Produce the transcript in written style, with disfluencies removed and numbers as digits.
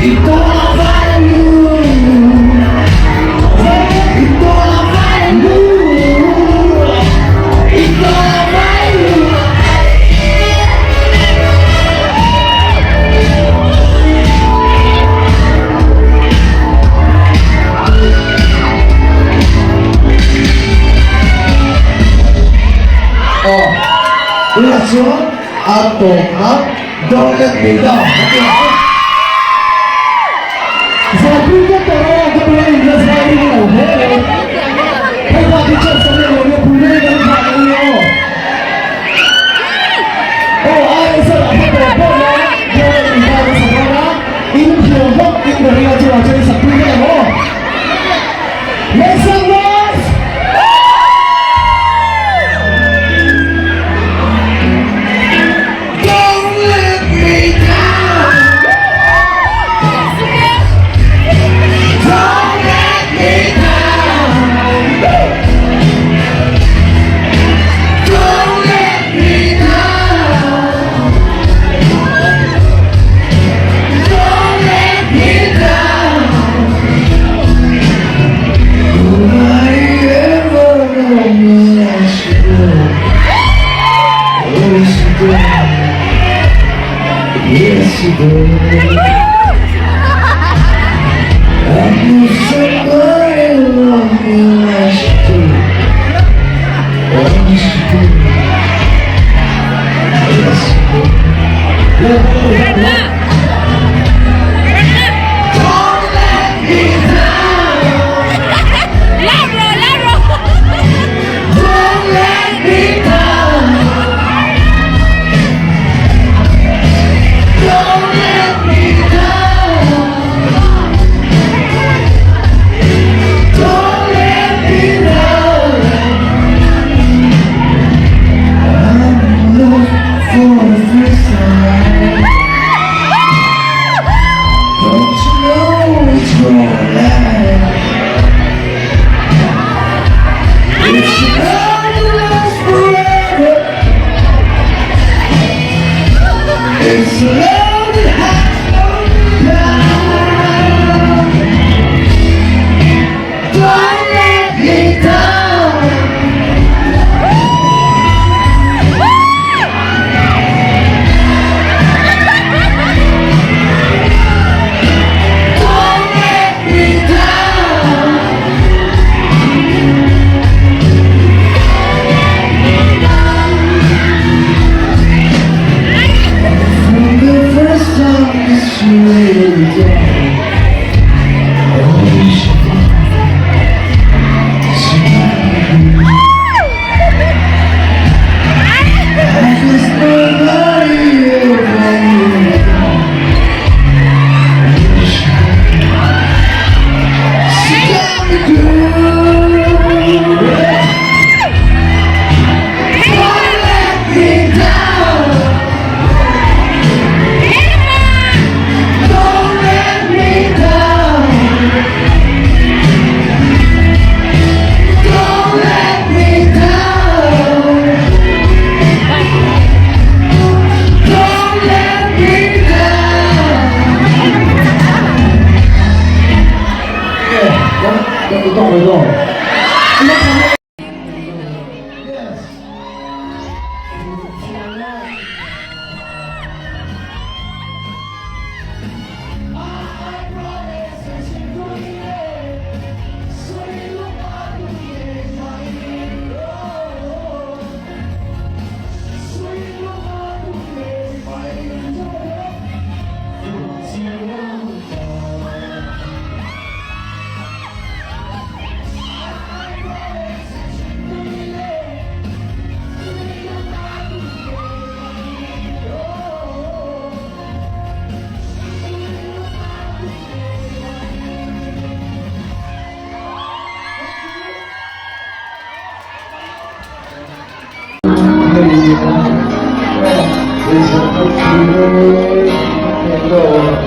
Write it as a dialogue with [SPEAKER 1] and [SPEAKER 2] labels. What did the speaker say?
[SPEAKER 1] Ito ang value. Ito ang value. Ito ang value. Oh, relasyon at tongkap, don't let me down. Sabi ko pero ako pala yung nasabi ko. Kaya bakit siya sa mga mga pulay ng mga nyo? Oh, ay sa ako po na yung ibawa sa mga inhyobok ibrahima siya sa pulay mo. Let's go! Yes, you do. I'm somebody love me as you do. Yes, you do. Yes, you do. Don't let me down. Don't let me down. Don't let me down. Don't let me down. I'm looking for the first time. Don't you know it's gonna last? It's gonna last forever. It's love that has no down. Don't let me down. Don't let me down. From the first time that you laid it down, oh, she did. She did. I just nobody ever knew. She got me good. Don't let me down. Don't let me down. Don't let me down. Don't let me down. Yes. There's a